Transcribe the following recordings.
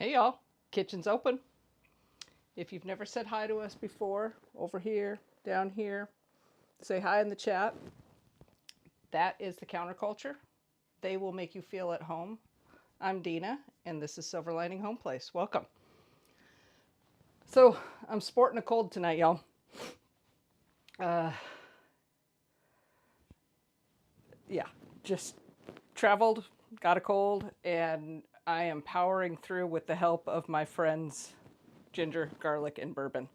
Hey y'all, kitchen's open. If you've never said hi to us before, over here, down here, say hi in the chat. That is the counterculture. They will make you feel at home. I'm Dina, and this is Silver Lining Homeplace. Welcome. So, I'm sporting a cold tonight, y'all. Yeah, just traveled, got a cold, and I am powering through with the help of my friends Ginger, garlic, and bourbon.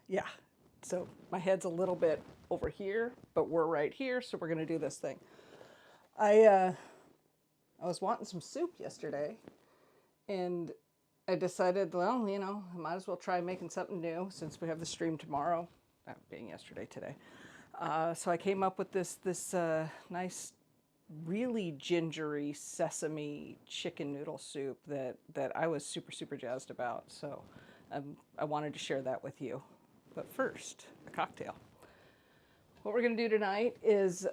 Yeah, so my head's a little bit over here, but we're right here, so we're gonna do this thing. I was wanting some soup yesterday, and I decided, well, I might as well try making something new since we have the stream tomorrow, that being yesterday today. So I came up with this nice, really gingery sesame chicken noodle soup that I was super jazzed about. So I wanted to share that with you. But first, a cocktail. What we're going to do tonight is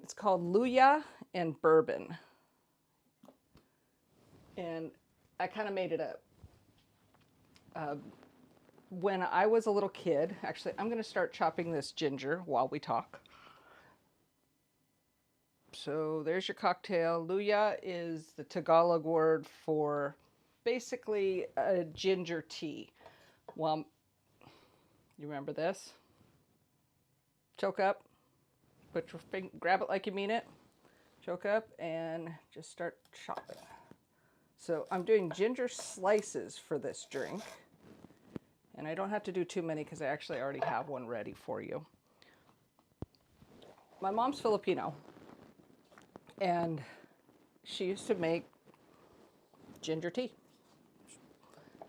it's called Luya and Bourbon, and I kind of made it up. When I was a little kid, actually, I'm going to start chopping this ginger while we talk. So there's your cocktail. Luya is the Tagalog word for basically a ginger tea. Well, you remember this? Choke up, put your finger, grab it like you mean it, choke up, and just start chopping. So I'm doing ginger slices for this drink. And I don't have to do too many because I actually already have one ready for you. My mom's Filipino, and she used to make ginger tea.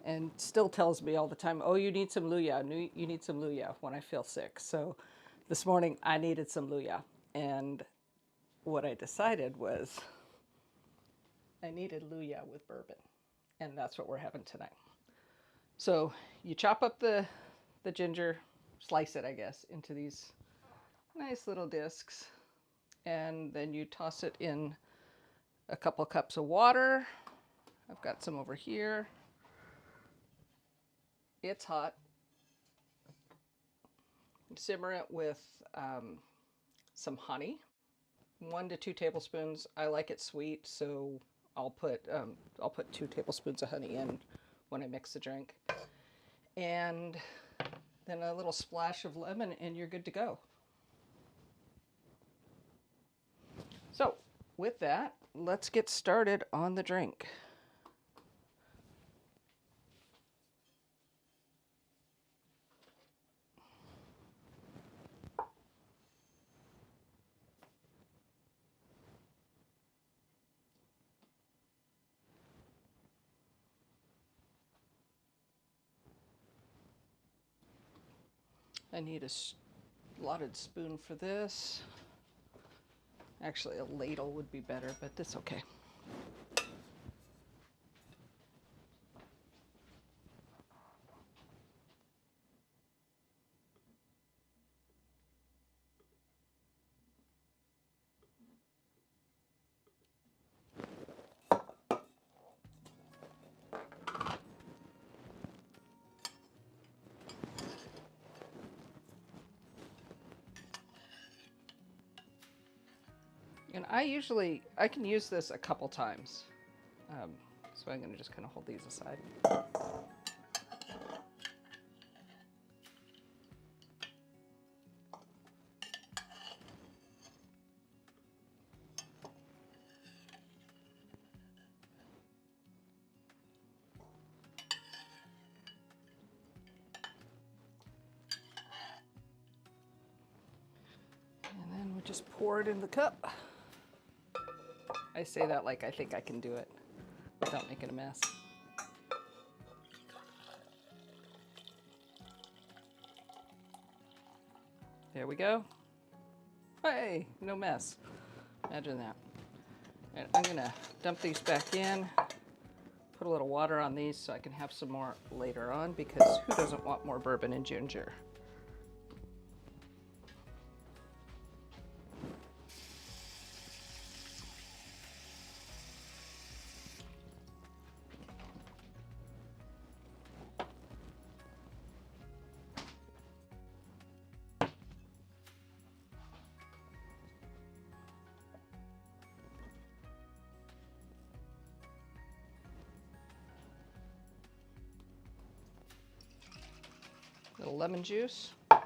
And still tells me all the time, oh, you need some luya, you need some luya when I feel sick. So this morning I needed some luya. And what I decided was I needed luya with bourbon. And that's what we're having tonight. So you chop up the ginger, slice it, I guess, into these nice little discs. And then you toss it in a couple cups of water. I've got some over here. It's hot. Simmer it with some honey, 1 to 2 tablespoons. I like it sweet, so I'll put 2 tablespoons of honey in when I mix the drink, and then a little splash of lemon, and you're good to go. So with that, let's get started on the drink. I need a slotted spoon for this. Actually, a ladle would be better, but that's okay. And I can use this a couple times. So I'm going to just kind of hold these aside. And then we just pour it in the cup. I say that like I think I can do it without making a mess. There we go. Hey, no mess. Imagine that. And I'm gonna dump these back in, put a little water on these so I can have some more later on, because who doesn't want more bourbon and ginger? little lemon juice. And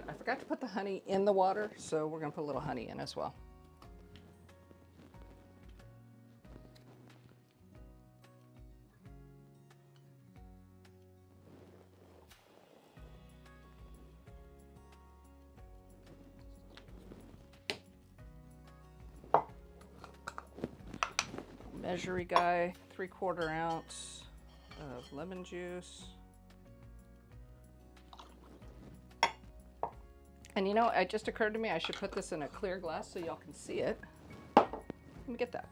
I forgot to put the honey in the water, so we're going to put a little honey in as well. Measury guy, 3/4 ounce of lemon juice. And you know, it just occurred to me I should put this in a clear glass so y'all can see it. Let me get that.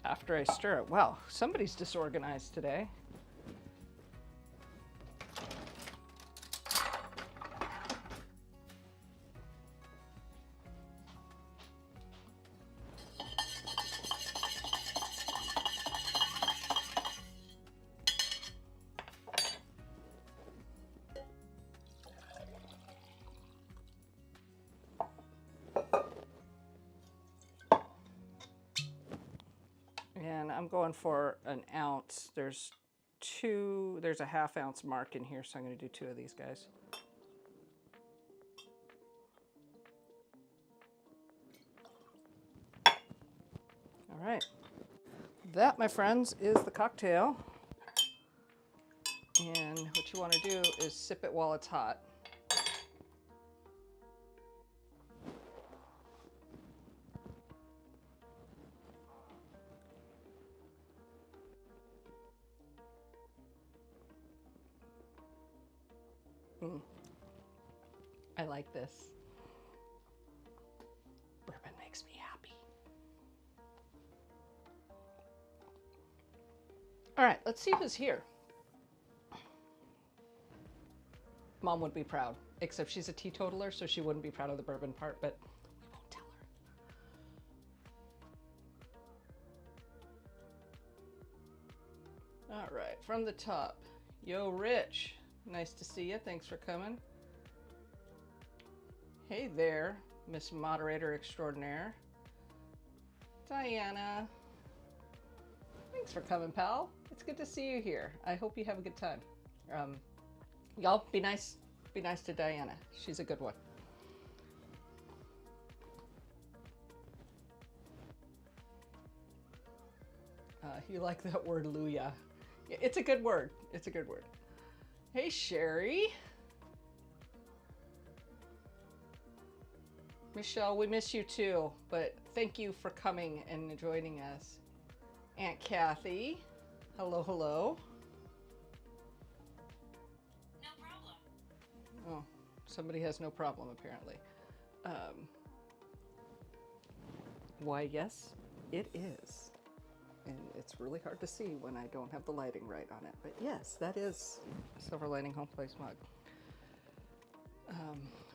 After I stir it. Wow, somebody's disorganized today. And I'm going for an ounce. There's a 1/2 ounce mark in here, so I'm going to do 2 of these guys. All right. That, my friends, is the cocktail. And what you want to do is sip it while it's hot. I like this. Bourbon makes me happy. All right, let's see who's here. Mom would be proud, except she's a teetotaler, so she wouldn't be proud of the bourbon part, but we won't tell her. All right, from the top. Yo, Rich. Nice to see you. Thanks for coming. Hey there, Miss Moderator Extraordinaire. Diana. Thanks for coming, pal. It's good to see you here. I hope you have a good time. Y'all be nice to Diana. She's a good one. You like that word, Luya. It's a good word. It's a good word. Hey, Sherry. Michelle, we miss you too, but thank you for coming and joining us. Aunt Kathy, hello, hello. No problem. Oh, somebody has no problem apparently. Why, yes, it is. And it's really hard to see when I don't have the lighting right on it. But yes, that is a Silver Lining Homeplace mug.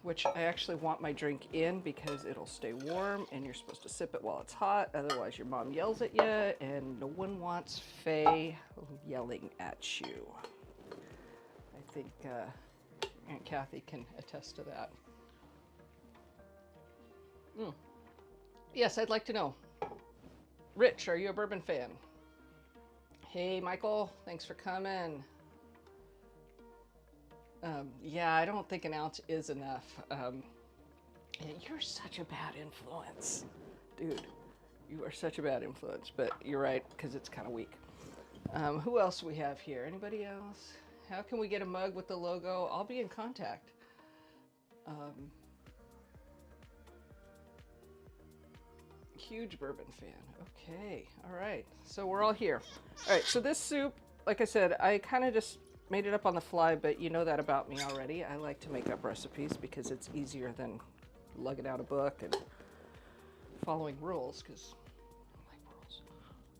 Which I actually want my drink in because it'll stay warm and you're supposed to sip it while it's hot. Otherwise your mom yells at you and no one wants Faye yelling at you. I think Aunt Kathy can attest to that. Yes, I'd like to know. Rich, are you a bourbon fan? Hey, Michael, thanks for coming. Yeah, I don't think an ounce is enough. And you're such a bad influence. Dude, you are such a bad influence, but you're right, because it's kind of weak. Who else do we have here? Anybody else? How can we get a mug with the logo? I'll be in contact. Huge bourbon fan. Okay, all right. So we're all here. All right, so this soup, like I said, I kind of just made it up on the fly, but you know that about me already. I like to make up recipes because it's easier than lugging out a book and following rules, because I don't like rules.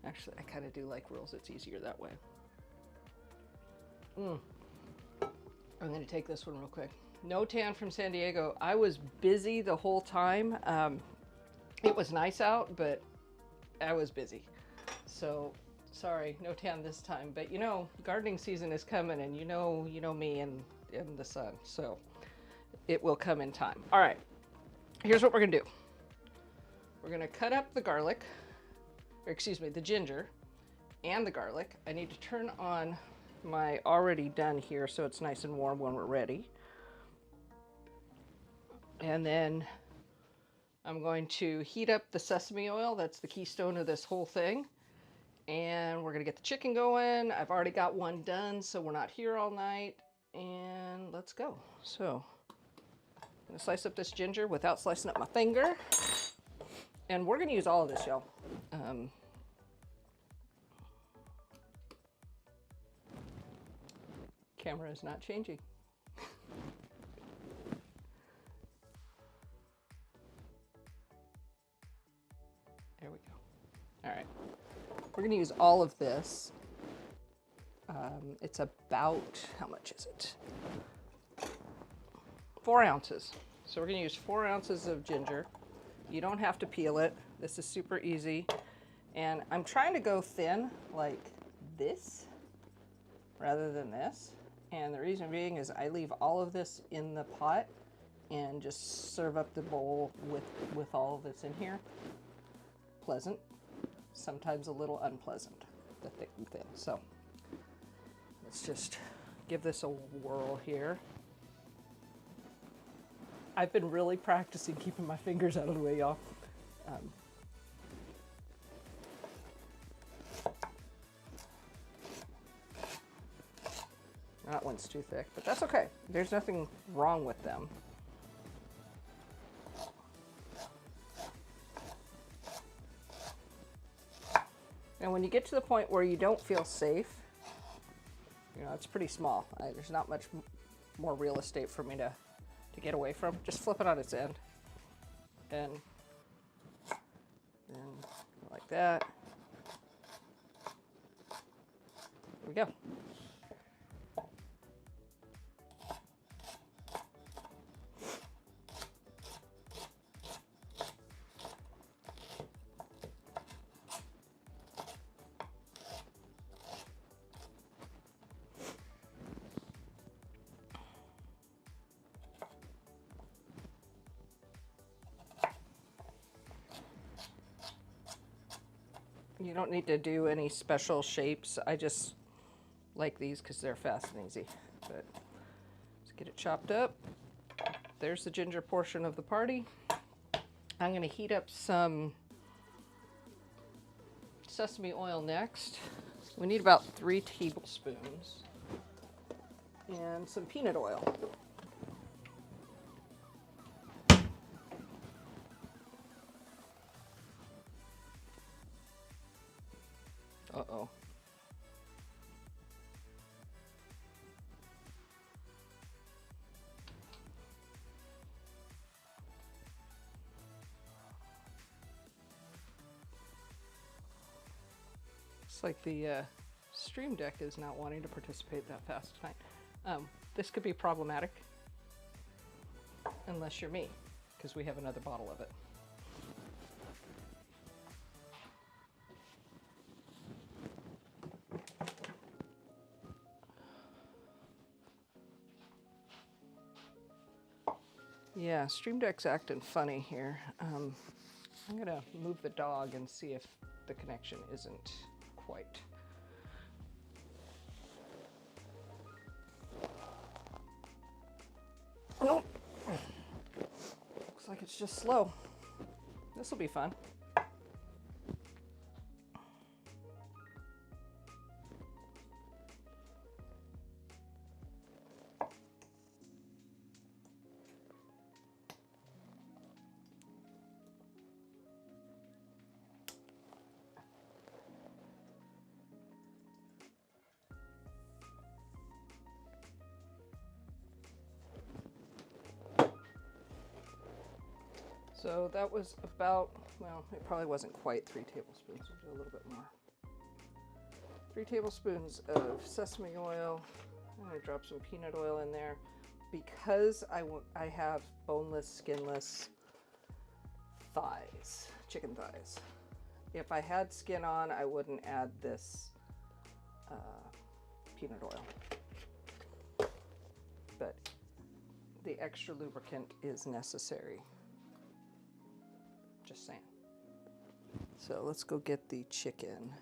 Actually, I kind of do like rules. It's easier that way. I'm going to take this one real quick. No Tan from San Diego. I was busy the whole time. It was nice out, but I was busy. So sorry, no tan this time. But you know, gardening season is coming, and you know me and the sun. So it will come in time. All right, here's what we're gonna do. We're gonna cut up the garlic, or excuse me, the ginger and the garlic. I need to turn on my already done here so it's nice and warm when we're ready. And then I'm going to heat up the sesame oil. That's the keystone of this whole thing. And we're gonna get the chicken going. I've already got one done, so we're not here all night. And let's go. So I'm gonna slice up this ginger without slicing up my finger. And we're gonna use all of this, y'all. Camera is not changing. There we go. All right. We're gonna use all of this. It's about, how much is it? 4 ounces. So we're gonna use 4 ounces of ginger. You don't have to peel it. This is super easy. And I'm trying to go thin like this rather than this. And the reason being is I leave all of this in the pot and just serve up the bowl with all of this in here. Pleasant, sometimes a little unpleasant, the thick and thin. So let's just give this a whirl here. I've been really practicing keeping my fingers out of the way, y'all. That one's too thick, but that's okay. There's nothing wrong with them. And when you get to the point where you don't feel safe, you know, it's pretty small. There's not much more real estate for me to get away from. Just flip it on its end. And like that. There we go. You don't need to do any special shapes. I just like these because they're fast and easy. But let's get it chopped up. There's the ginger portion of the party. I'm going to heat up some sesame oil next. We need about 3 tablespoons. And some peanut oil. Uh-oh. Looks like the Stream Deck is not wanting to participate that fast tonight. This could be problematic, unless you're me, because we have another bottle of it. Yeah, Stream Deck's acting funny here. I'm gonna move the dog and see if the connection isn't quite. Nope. Looks like it's just slow. This will be fun. So that was about, well, it probably wasn't quite 3 tablespoons. We'll do a little bit more. 3 tablespoons of sesame oil. I'm going to drop some peanut oil in there. Because I have boneless, skinless thighs, chicken thighs. If I had skin on, I wouldn't add this peanut oil. But the extra lubricant is necessary. Just saying. So let's go get the chicken.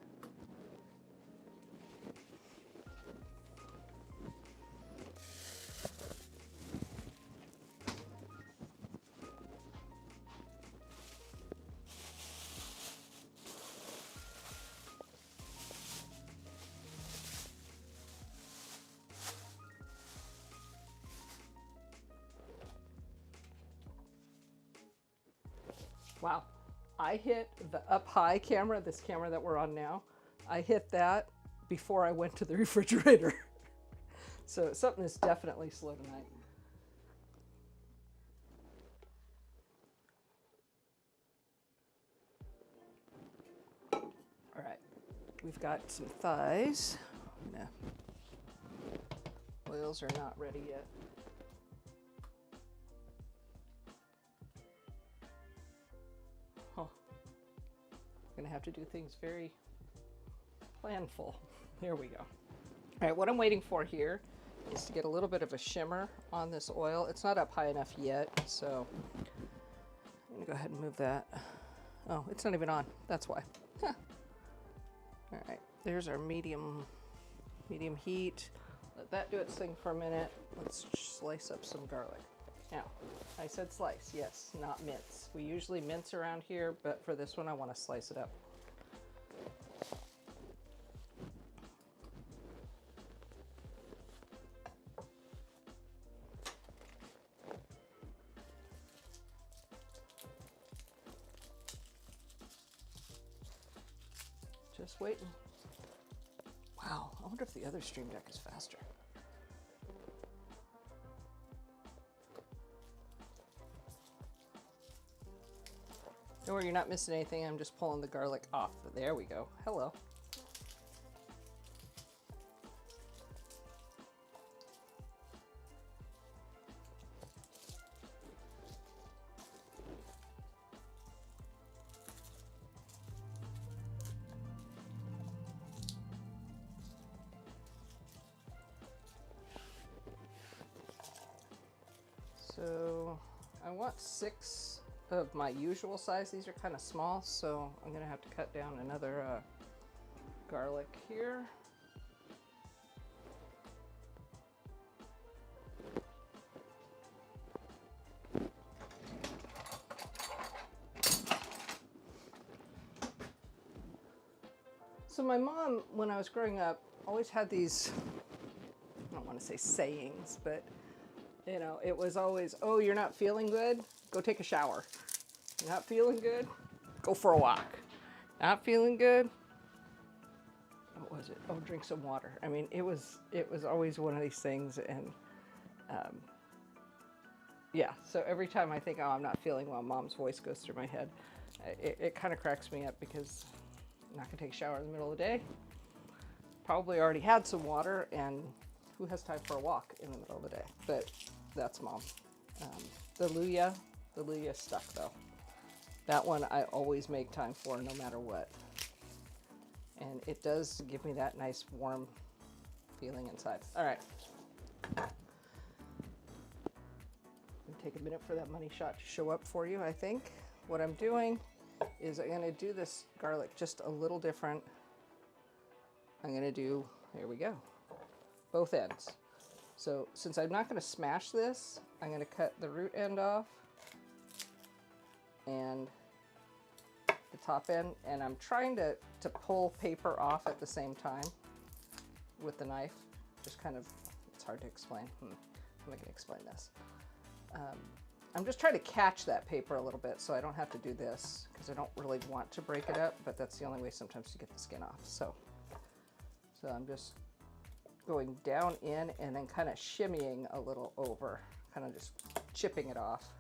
Wow, I hit the up high camera, this camera that we're on now. I hit that before I went to the refrigerator. So something is definitely slow tonight. All right, we've got some thighs. No, oils are not ready yet. Gonna have to do things very planful. There we go. All right, what I'm waiting for here is to get a little bit of a shimmer on this oil. It's not up high enough yet, so I'm gonna go ahead and move that. Oh, it's not even on. That's why. Huh. All right, there's our medium heat. Let that do its thing for a minute. Let's slice up some garlic. Now, I said slice, yes, not mince. We usually mince around here, but for this one, I want to slice it up. Just waiting. Wow, I wonder if the other Stream Deck is faster. Don't worry, you're not missing anything. I'm just pulling the garlic off. There we go. Hello. So I want 6 of my usual size. These are kind of small, so I'm gonna have to cut down another garlic here. So my mom, when I was growing up, always had these, I don't want to say sayings, but you know, it was always, oh, you're not feeling good? Go take a shower. Not feeling good? Go for a walk. Not feeling good? What was it? Oh, drink some water. I mean, it was always one of these things, and yeah. So every time I think, oh, I'm not feeling well, Mom's voice goes through my head. It kind of cracks me up because I'm not gonna take a shower in the middle of the day. Probably already had some water, and who has time for a walk in the middle of the day? But that's Mom. The Luya stuck though. That one I always make time for no matter what. And it does give me that nice warm feeling inside. All right. Take a minute for that money shot to show up for you, I think. What I'm doing is I'm gonna do this garlic just a little different. I'm gonna do, here we go, both ends. So since I'm not gonna smash this, I'm gonna cut the root end off and the top end, and I'm trying to pull paper off at the same time with the knife. Just kind of, it's hard to explain. How am I gonna explain this? I'm just trying to catch that paper a little bit so I don't have to do this because I don't really want to break it up, but that's the only way sometimes to get the skin off. So I'm just going down in and then kind of shimmying a little over, kind of just chipping it off,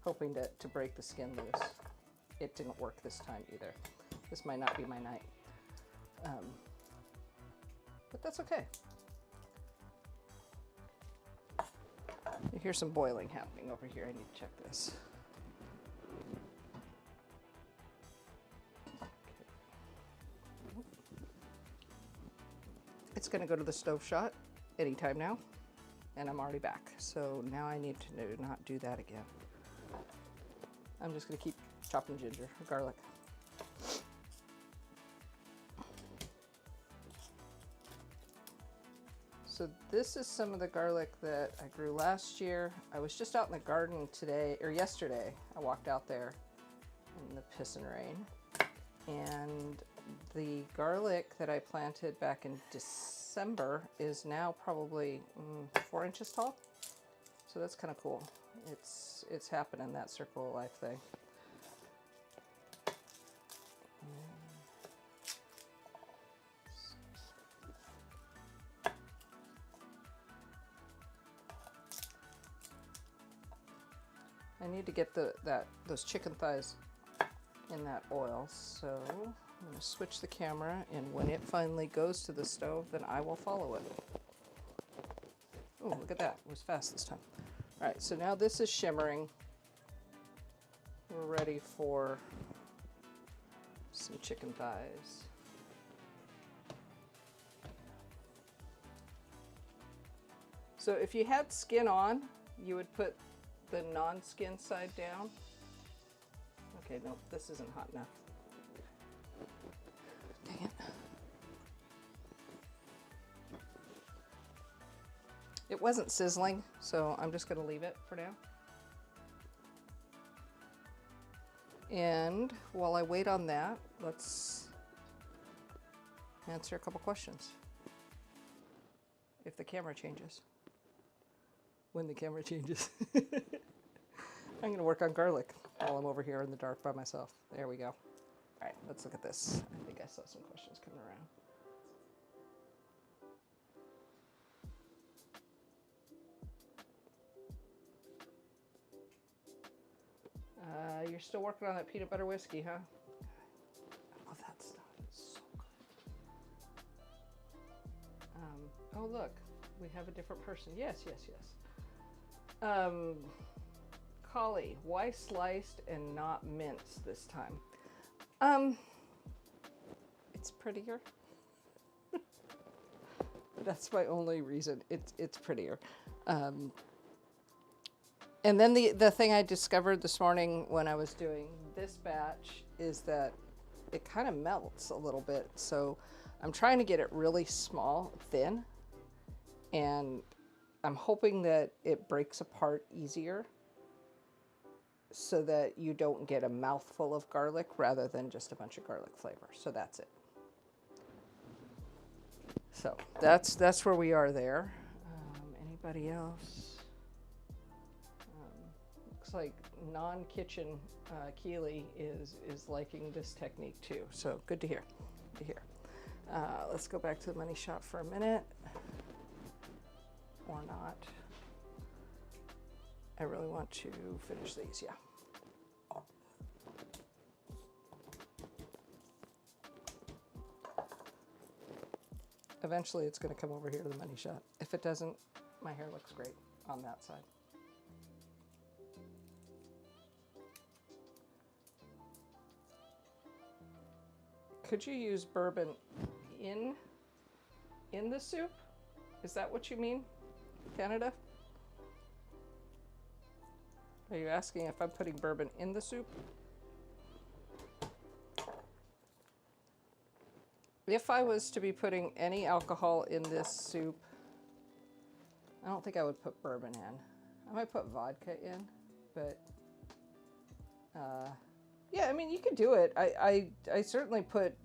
hoping to break the skin loose. It didn't work this time either. This might not be my night, but that's okay. You hear some boiling happening over here. I need to check this. it's going to go to the stove shot anytime now, and I'm already back. So now I need to not do that again. I'm just going to keep chopping ginger, garlic. So this is some of the garlic that I grew last year. I was just out in the garden today, or yesterday. I walked out there in the piss and rain. And the garlic that I planted back in December is now probably 4 inches tall. So that's kind of cool. It's happening, that circle of life thing. I need to get those chicken thighs in that oil, so I'm going to switch the camera, and when it finally goes to the stove, then I will follow it. Oh, look at that. It was fast this time. All right, so now this is shimmering. We're ready for some chicken thighs. So if you had skin on, you would put the non-skin side down. Okay, no, this isn't hot enough. Dang it. It wasn't sizzling, so I'm just going to leave it for now. And while I wait on that, let's answer a couple questions. If the camera changes. When the camera changes. I'm going to work on garlic while I'm over here in the dark by myself. There we go. All right, let's look at this. I think I saw some questions coming around. You're still working on that peanut butter whiskey, huh? I love that stuff. It's so good. Oh, look. We have a different person. Yes, yes, yes. Collie, why sliced and not minced this time? It's prettier. That's my only reason. It's prettier. And then the thing I discovered this morning when I was doing this batch is that it kind of melts a little bit. So I'm trying to get it really small, thin, and I'm hoping that it breaks apart easier so that you don't get a mouthful of garlic rather than just a bunch of garlic flavor. So that's it. So that's where we are there. Anybody else? Looks like non-kitchen Keely is liking this technique too. So good to hear. Good to hear. Let's go back to the money shot for a minute. Or not. I really want to finish these, yeah. Eventually it's going to come over here to the money shot. If it doesn't, my hair looks great on that side. Could you use bourbon in the soup? Is that what you mean, Canada? Are you asking if I'm putting bourbon in the soup? If I was to be putting any alcohol in this soup, I don't think I would put bourbon in. I might put vodka in, but yeah, I mean, you could do it. I certainly put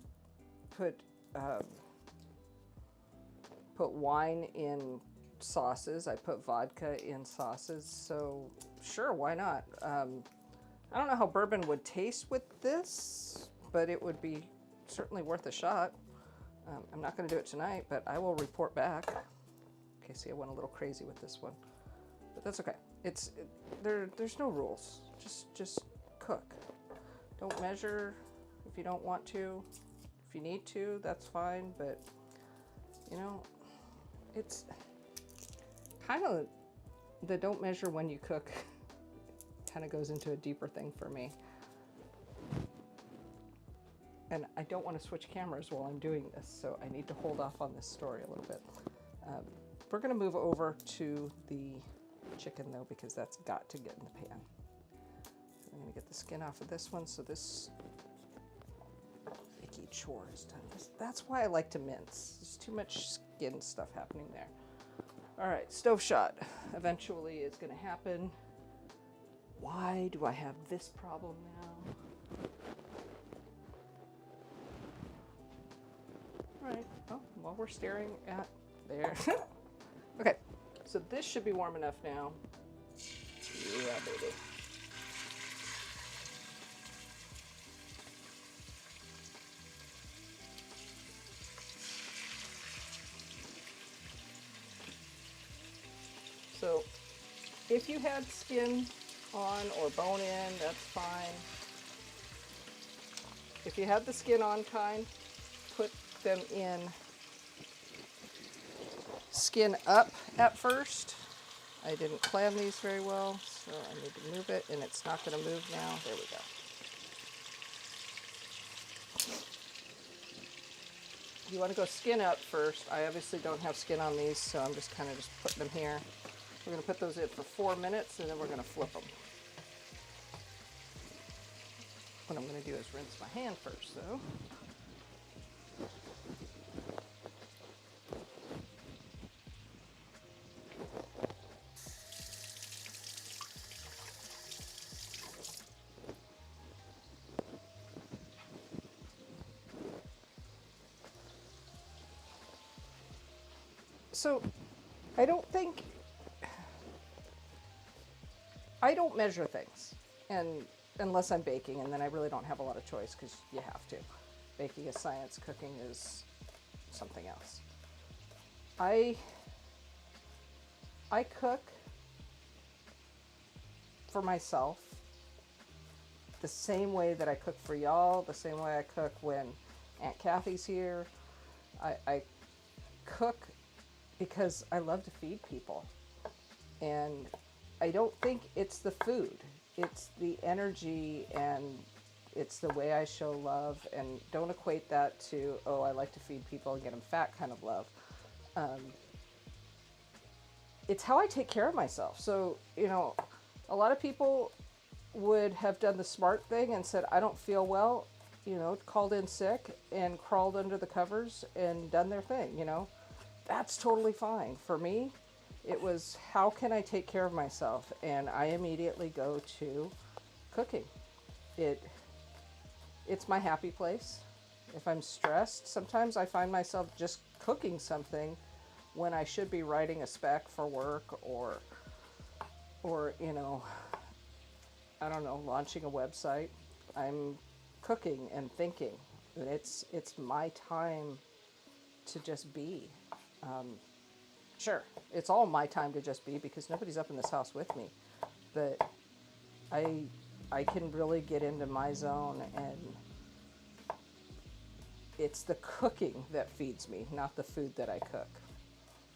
wine in sauces. I put vodka in sauces, so sure, why not? I don't know how bourbon would taste with this, but it would be certainly worth a shot. I'm not going to do it tonight, but I will report back. Okay, see, I went a little crazy with this one, but that's okay. There's no rules. Just cook. Don't measure if you don't want to. If you need to, that's fine, but you know, it's kind of the don't measure when you cook kind of goes into a deeper thing for me. and I don't want to switch cameras while I'm doing this, so I need to hold off on this story a little bit. We're going to move over to the chicken though, because that's got to get in the pan. So I'm going to get the skin off of this one, so this icky chore is done. That's why I like to mince. There's too much skin stuff happening there. All right, stove shot eventually is going to happen. Why do I have this problem now? All right, well, while we're staring at there. Okay, so this should be warm enough now. Yeah, baby. So if you had skin on or bone in, that's fine. If you had the skin on kind, put them in skin up at first. I didn't plan these very well, so I need to move it, and it's not going to move now. There we go. You want to go skin up first. I obviously don't have skin on these, so I'm just kind of putting them here. We're going to put those in for 4 minutes, and then we're going to flip them. What I'm going to do is rinse my hand first, though. So I don't measure things, and unless I'm baking, and then I really don't have a lot of choice because you have to. Baking is science, cooking is something else. I cook for myself the same way that I cook for y'all, the same way I cook when Aunt Kathy's here. I cook because I love to feed people, and I don't think it's the food. It's the energy, and it's the way I show love, and don't equate that to, oh, I like to feed people and get them fat kind of love. It's how I take care of myself. So, you know, a lot of people would have done the smart thing and said, I don't feel well, you know, called in sick and crawled under the covers and done their thing, you know. That's totally fine. For me, it was, how can I take care of myself? And I immediately go to cooking. It's my happy place. If I'm stressed, sometimes I find myself just cooking something when I should be writing a spec for work, or you know, I don't know, launching a website. I'm cooking and thinking. It's my time to just be. Sure, it's all my time to just be because nobody's up in this house with me. But I can really get into my zone, and it's the cooking that feeds me, not the food that I cook.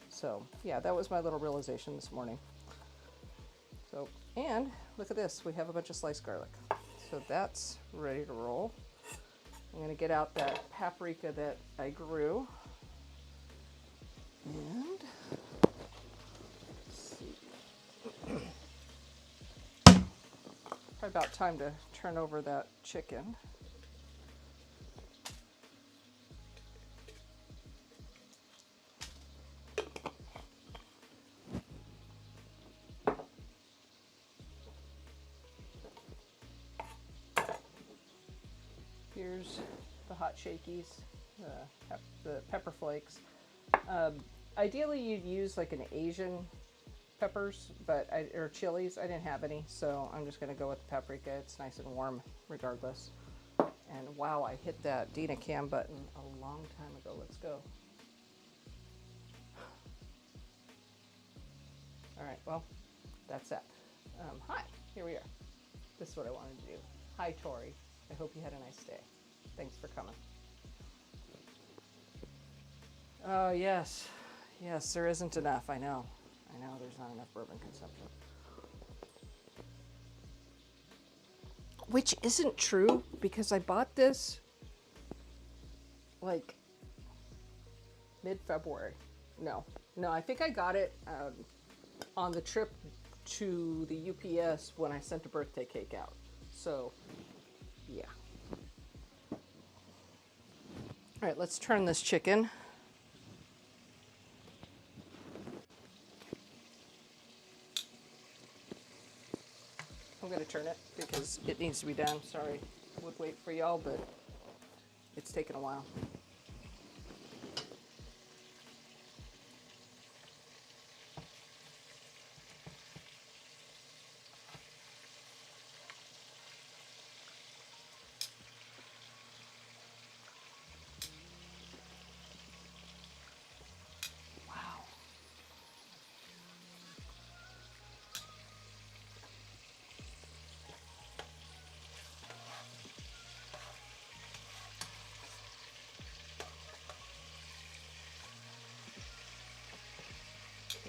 So yeah, that was my little realization this morning. So, and look at this, we have a bunch of sliced garlic. So that's ready to roll. I'm gonna get out that paprika that I grew. And let's see. Probably about time to turn over that chicken. Here's the hot shakies, the pepper flakes. Ideally, you'd use like an Asian peppers, or chilies. I didn't have any, so I'm just going to go with the paprika. It's nice and warm regardless. And wow, I hit that Dina Cam button a long time ago. Let's go. All right, well, that's that. Hi, here we are. This is what I wanted to do. Hi, Tori. I hope you had a nice day. Thanks for coming. Oh, yes. Yes, there isn't enough. I know there's not enough bourbon consumption. Which isn't true, because I bought this like mid-February. No, I think I got it on the trip to the UPS when I sent a birthday cake out. So, yeah. All right, let's turn this chicken. I'm going to turn it because it needs to be done. Sorry, would wait for y'all, but it's taken a while.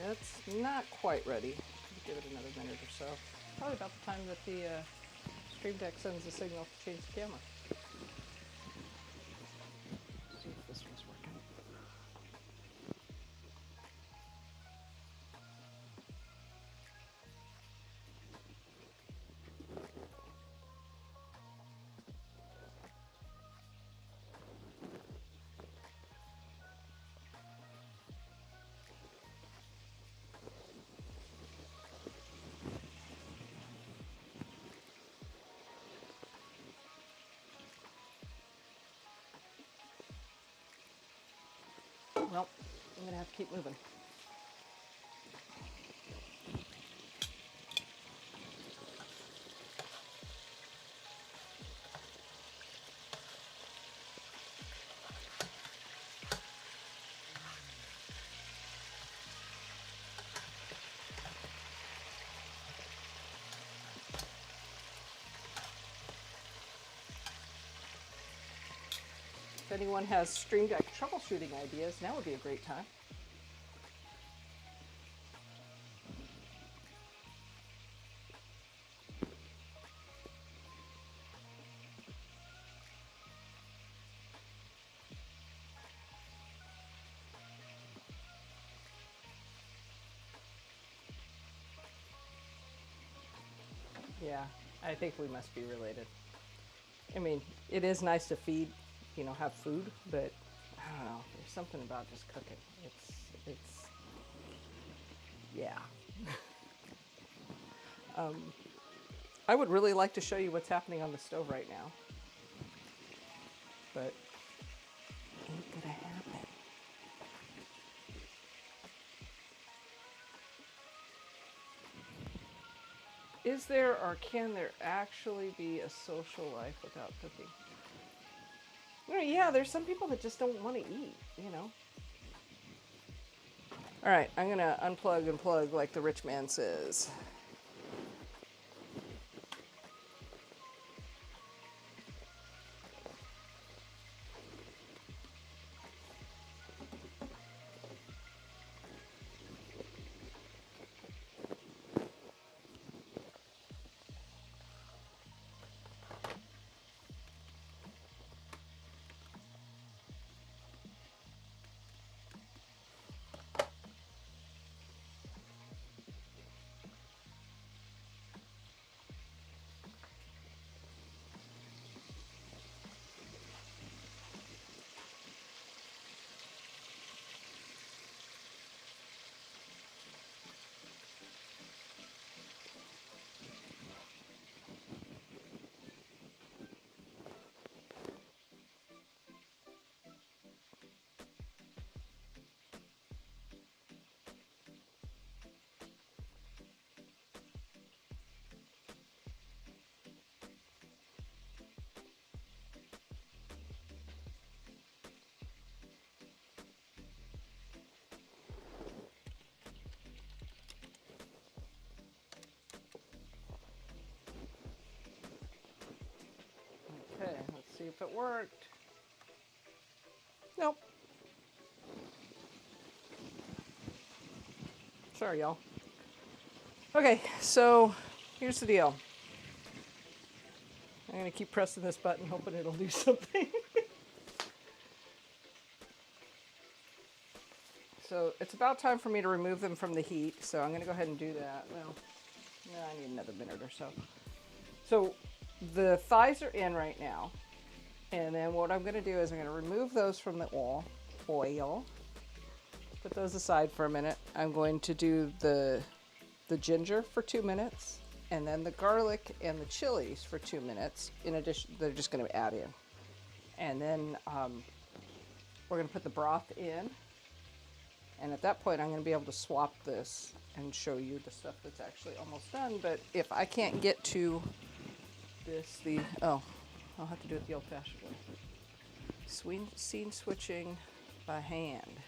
It's not quite ready. Give it another minute or so. Probably about the time that the Stream Deck sends a signal to change the camera. See if this one's working. Well, I'm gonna have to keep moving. If anyone has Stream Deck troubleshooting ideas, now would be a great time. Yeah, I think we must be related. I mean, it is nice to feed, have food, but I don't know. There's something about just cooking. It's, yeah. I would really like to show you what's happening on the stove right now, but ain't gonna happen. Is there or can there actually be a social life without cooking? Yeah, there's some people that just don't want to eat, All right, I'm going to unplug and plug like the rich man says. Okay, let's see if it worked. Nope. Sorry, y'all. Okay, so here's the deal. I'm going to keep pressing this button, hoping it'll do something. So it's about time for me to remove them from the heat. So I'm going to go ahead and do that. Well, no, I need another minute or so. So the thighs are in right now. And then what I'm going to do is I'm going to remove those from the oil. Put those aside for a minute. I'm going to do the ginger for 2 minutes, and then the garlic and the chilies for 2 minutes. In addition, they're just going to add in. And then we're going to put the broth in. And at that point, I'm going to be able to swap this and show you the stuff that's actually almost done. But if I can't get to this, I'll have to do it the old-fashioned way. Scene switching by hand.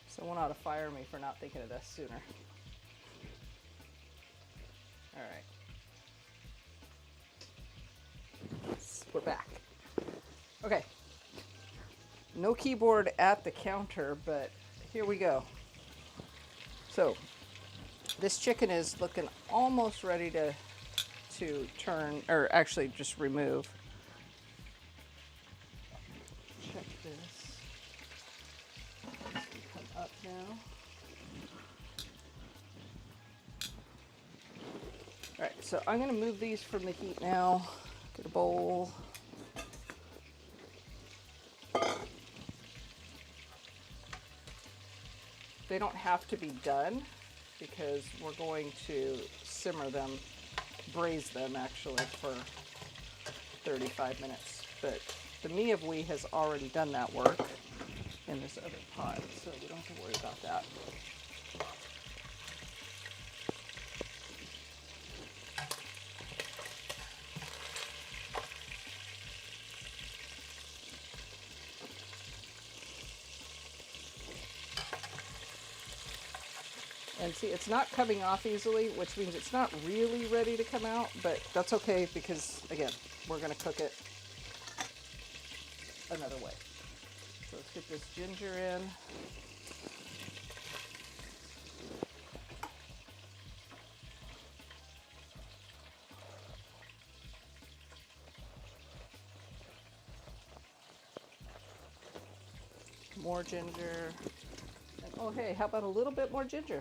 Someone ought to fire me for not thinking of this sooner. All right. We're back. Okay. No keyboard at the counter, but here we go. So this chicken is looking almost ready to turn, or actually just remove. Check this. Come up now. All right, so I'm going to move these from the heat now. Get a bowl. They don't have to be done because we're going to simmer them, braise them actually for 35 minutes. But the mi of we has already done that work in this other pot, so we don't have to worry about that. And see, it's not coming off easily, which means it's not really ready to come out, but that's okay because, again, we're going to cook it another way. So let's get this ginger in. More ginger. And, oh, hey, how about a little bit more ginger?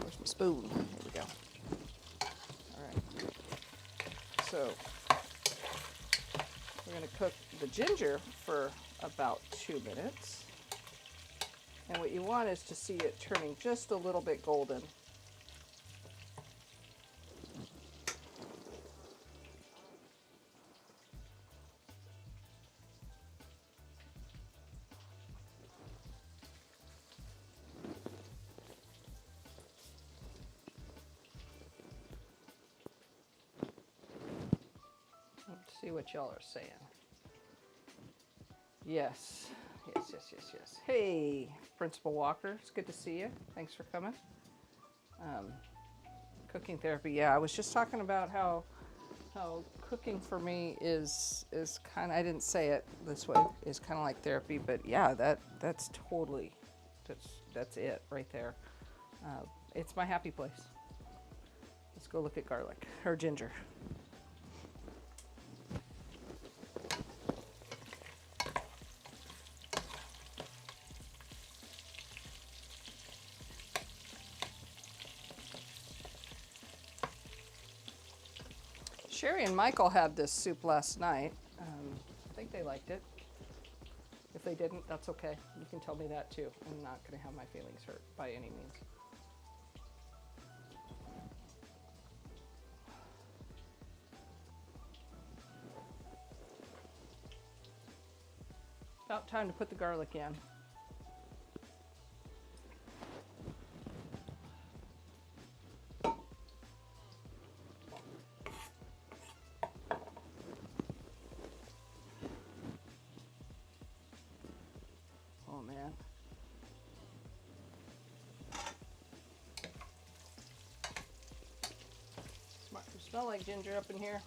Where's my spoon? Here we go. All right. So we're going to cook the ginger for about 2 minutes. And what you want is to see it turning just a little bit golden. Let's see what y'all are saying. Yes. Yes. Hey, Principal Walker. It's good to see you. Thanks for coming. Cooking therapy. Yeah, I was just talking about how cooking for me is kind of, I didn't say it this way, is kind of like therapy, but yeah, that's totally, that's it right there. It's my happy place. Let's go look at garlic or ginger. Sherry and Michael had this soup last night. I think they liked it. If they didn't, that's okay. You can tell me that too. I'm not going to have my feelings hurt by any means. About time to put the garlic in. Oh man. Smell like ginger up in here.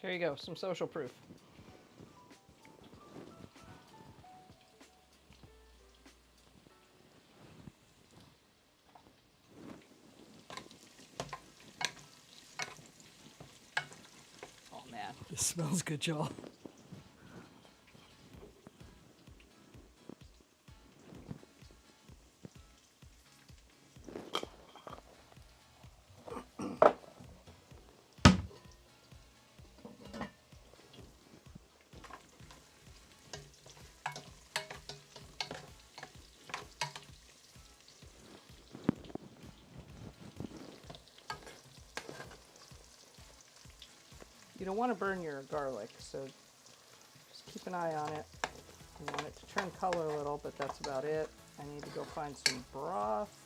There you go, some social proof. Oh man, this smells good, y'all. You don't want to burn your garlic, so just keep an eye on it. You want it to turn color a little, but that's about it. I need to go find some broth.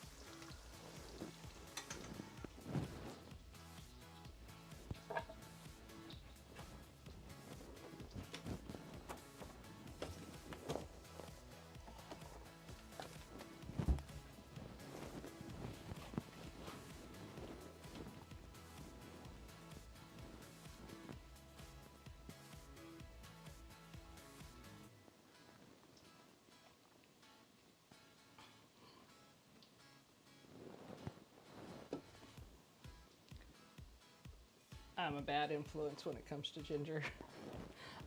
I'm a bad influence when it comes to ginger.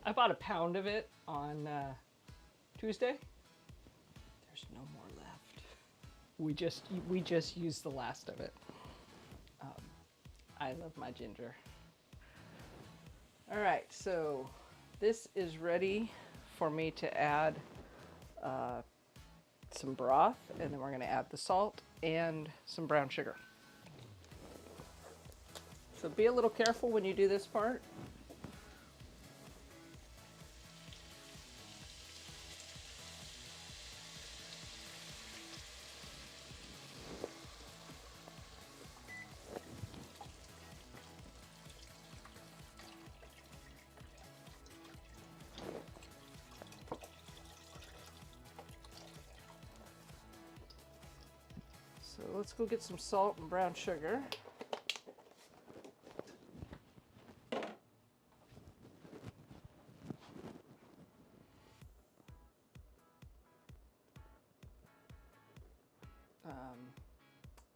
I bought a pound of it on Tuesday. There's no more left. We just used the last of it. I love my ginger. All right, so this is ready for me to add some broth, and then we're going to add the salt and some brown sugar. So be a little careful when you do this part. So let's go get some salt and brown sugar.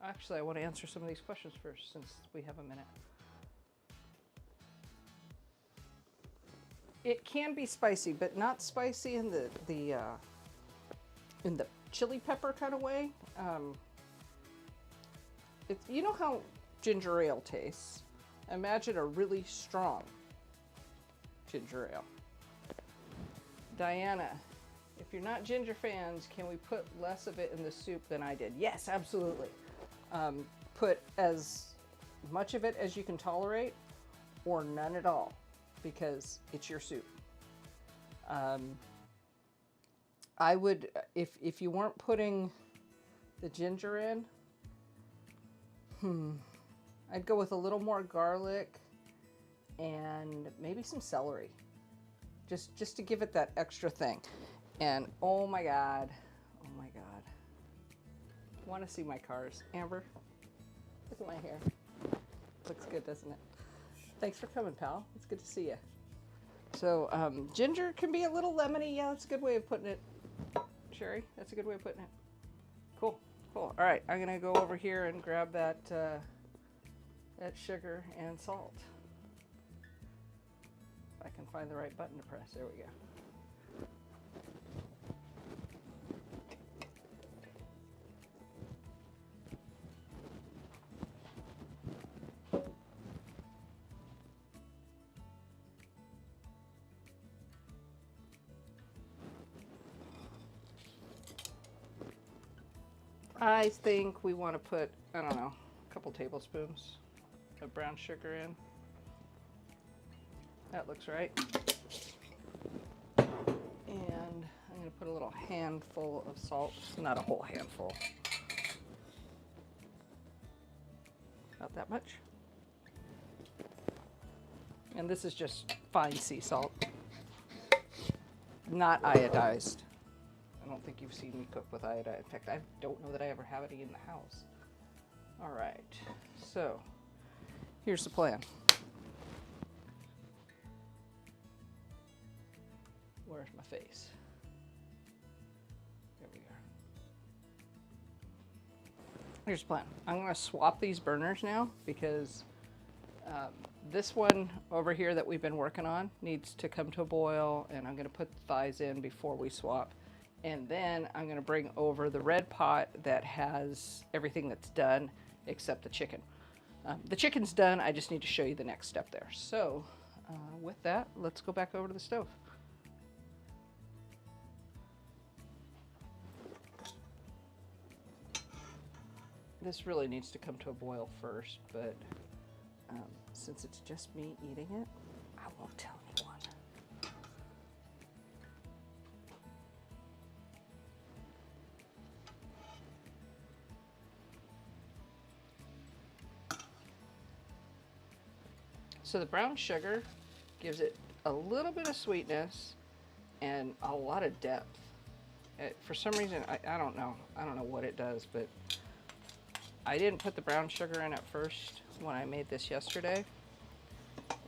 Actually, I want to answer some of these questions first, since we have a minute. It can be spicy, but not spicy in the chili pepper kind of way. You know how ginger ale tastes? Imagine a really strong ginger ale. Diana, if you're not ginger fans, can we put less of it in the soup than I did? Yes, absolutely. Put as much of it as you can tolerate, or none at all, because it's your soup. I would, if you weren't putting the ginger in, I'd go with a little more garlic and maybe some celery, just to give it that extra thing. And oh my God. Want to see my cars, Amber? Look at my hair. Looks good, doesn't it? Thanks for coming, pal. It's good to see you. So ginger can be a little lemony. Yeah, that's a good way of putting it. Sherry, that's a good way of putting it. Cool. All right, I'm gonna go over here and grab that sugar and salt. If I can find the right button to press. There we go. I think we want to put, I don't know, a couple tablespoons of brown sugar in. That looks right. And I'm going to put a little handful of salt, not a whole handful. About that much. And this is just fine sea salt, not iodized. I don't think you've seen me cook with iodine. In fact, I don't know that I ever have any in the house. All right, so here's the plan. Where's my face? There we are. Here's the plan. I'm going to swap these burners now because this one over here that we've been working on needs to come to a boil, and I'm going to put the thighs in before we swap. And then I'm going to bring over the red pot that has everything that's done except the chicken. The chicken's done. I just need to show you the next step there. So with that, let's go back over to the stove. This really needs to come to a boil first, but since it's just me eating it, I won't tell anyone. So the brown sugar gives it a little bit of sweetness and a lot of depth. For some reason, I don't know. I don't know what it does, but I didn't put the brown sugar in at first when I made this yesterday.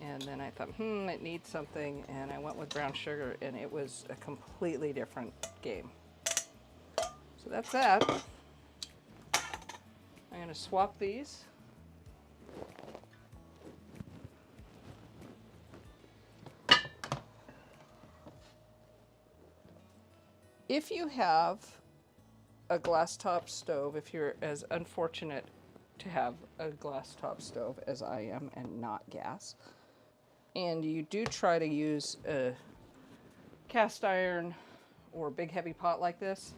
And then I thought, it needs something. And I went with brown sugar, and it was a completely different game. So that's that. I'm going to swap these. If you have a glass top stove, if you're as unfortunate to have a glass top stove as I am and not gas, and you do try to use a cast iron or big heavy pot like this,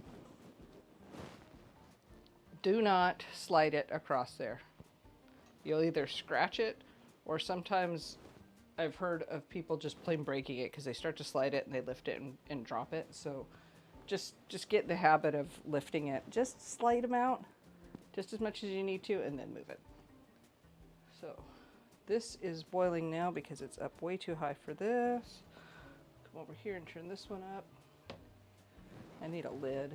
do not slide it across there. You'll either scratch it, or sometimes I've heard of people just plain breaking it because they start to slide it and they lift it and drop it. So just get in the habit of lifting it. Just slight amount, just as much as you need to, and then move it. So this is boiling now because it's up way too high for this. Come over here and turn this one up. I need a lid.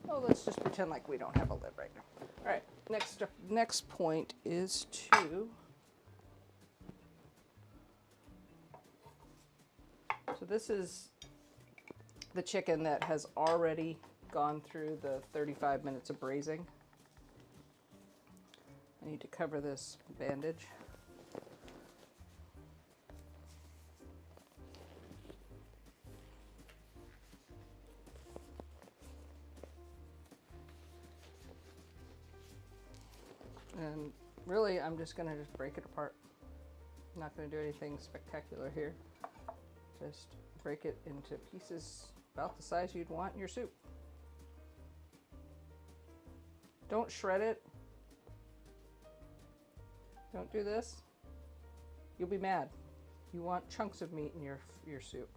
Oh, let's just pretend like we don't have a lid right now. All right, next point is to So this is the chicken that has already gone through the 35 minutes of braising. I need to cover this bandage. And really, I'm just going to just break it apart. I'm not going to do anything spectacular here. Just break it into pieces about the size you'd want in your soup. Don't shred it. Don't do this. You'll be mad. You want chunks of meat in your soup.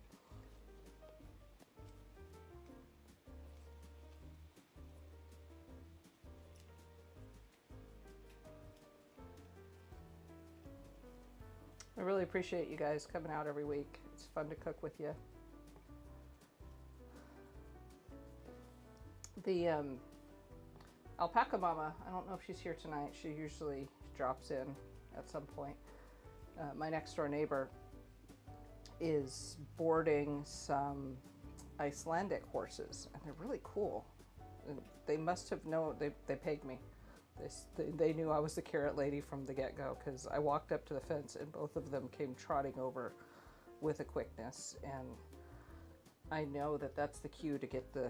I really appreciate you guys coming out every week. It's fun to cook with you. The alpaca mama, I don't know if she's here tonight. She usually drops in at some point. My next door neighbor is boarding some Icelandic horses, and they're really cool. And they must have known, they pegged me. They knew I was the carrot lady from the get-go, because I walked up to the fence and both of them came trotting over with a quickness, and I know that that's the cue to get the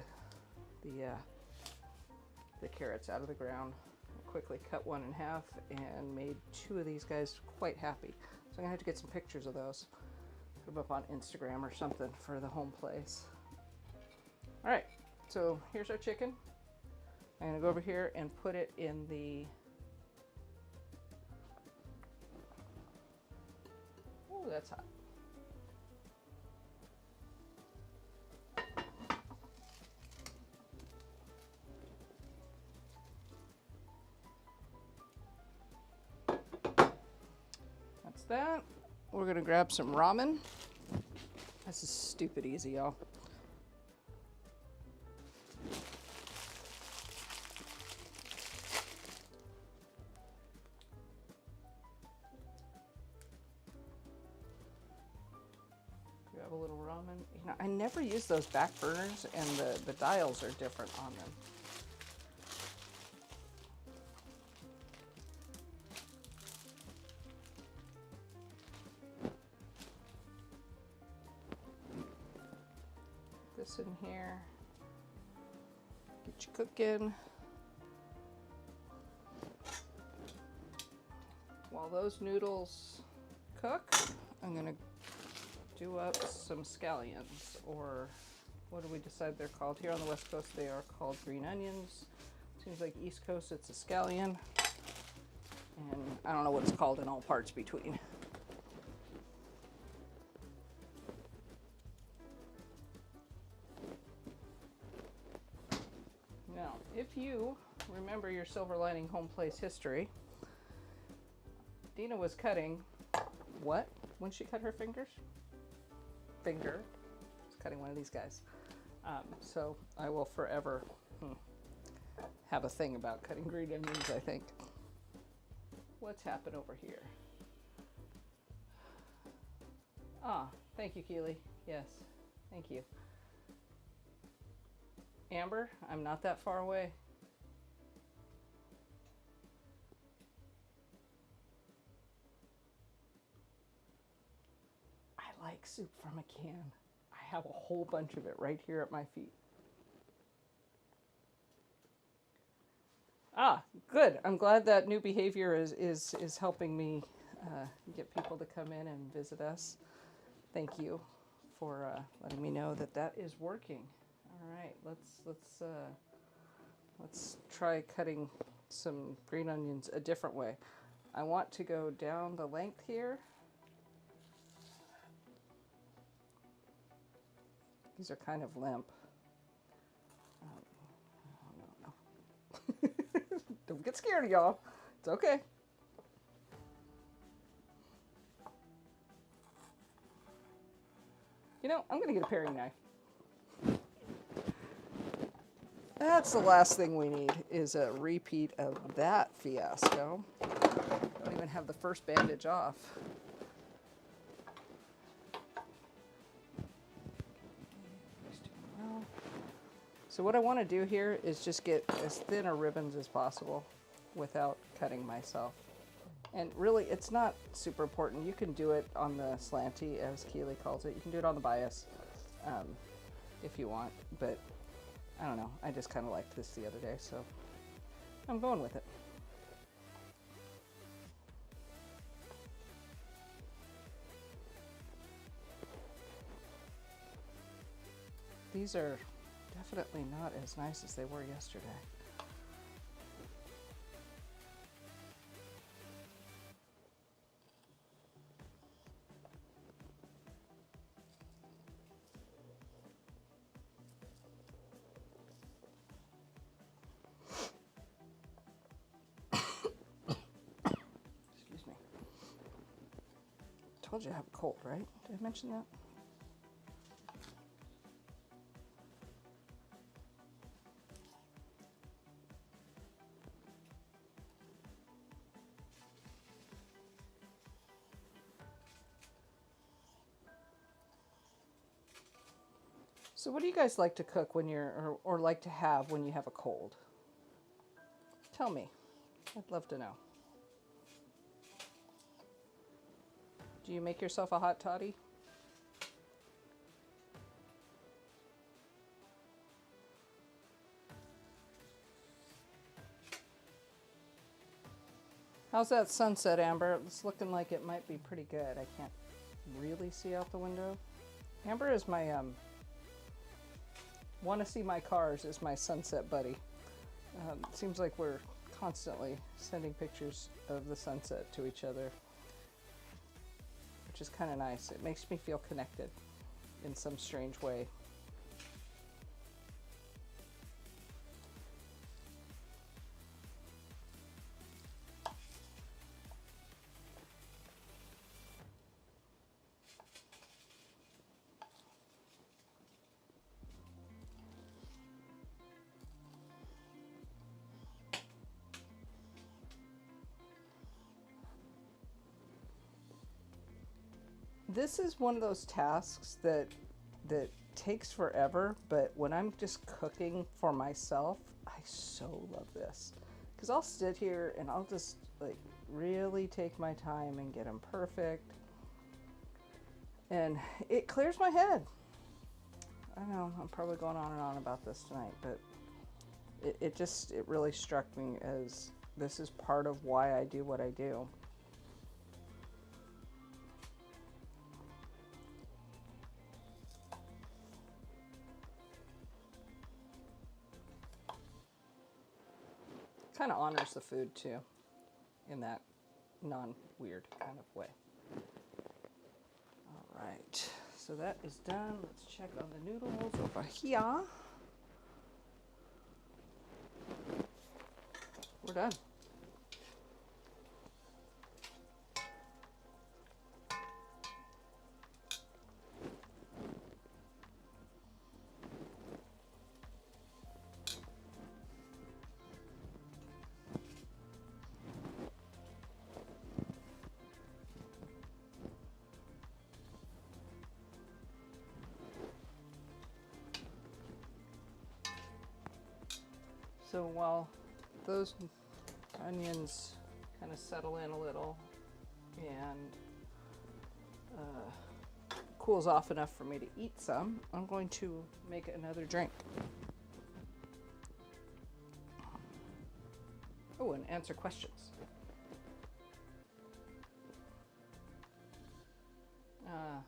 carrots out of the ground. I quickly cut one in half and made two of these guys quite happy. So I'm gonna have to get some pictures of those, put them up on Instagram or something for the Homeplace. All right, so here's our chicken. I'm gonna go over here and put it in the, oh, that's hot. That's that. We're gonna grab some ramen. This is stupid easy, y'all. Grab a little ramen. You know, I never use those back burners, and the dials are different on them. Put this in here. Get you cooking. While those noodles cook, I'm gonna do up some scallions, or what do we decide they're called? Here on the West Coast, they are called green onions. Seems like East Coast, it's a scallion. And I don't know what it's called in all parts between. Now, if you remember your Silver Lining Homeplace history, Dina was cutting what when she cut her fingers? Finger. She's cutting one of these guys. So I will forever have a thing about cutting green onions, I think. What's happened over here? Ah, thank you, Keely. Yes, thank you. Amber, I'm not that far away. I like soup from a can. I have a whole bunch of it right here at my feet. Ah, good. I'm glad that new behavior is helping me get people to come in and visit us. Thank you for letting me know that that is working. All right, let's try cutting some green onions a different way. I want to go down the length here. These are kind of limp. No. Don't get scared, y'all. It's okay. You know, I'm gonna get a paring knife. That's the last thing we need, is a repeat of that fiasco. I don't even have the first bandage off. So what I want to do here is just get as thin a ribbons as possible without cutting myself. And really, it's not super important. You can do it on the slanty, as Keely calls it. You can do it on the bias if you want, but I don't know. I just kind of liked this the other day, so I'm going with it. These are definitely not as nice as they were yesterday. Excuse me. Told you I have a cold, right? Did I mention that? So what do you guys like to cook when you're, or like to have when you have a cold? Tell me. I'd love to know. Do you make yourself a hot toddy? How's that sunset, Amber? It's looking like it might be pretty good. I can't really see out the window. Amber is my, want to see my cars is my sunset buddy. It seems like we're constantly sending pictures of the sunset to each other, which is kind of nice. It makes me feel connected in some strange way. This is one of those tasks that takes forever, but when I'm just cooking for myself, I so love this. Because I'll sit here and I'll just like really take my time and get them perfect. And it clears my head. I know I'm probably going on and on about this tonight, but it really struck me as this is part of why I do what I do. Kind of honors the food too, in that non-weird kind of way. All right, so that is done. Let's check on the noodles over here. We're done. So while those onions kind of settle in a little and cools off enough for me to eat some, I'm going to make another drink. Oh, and answer questions.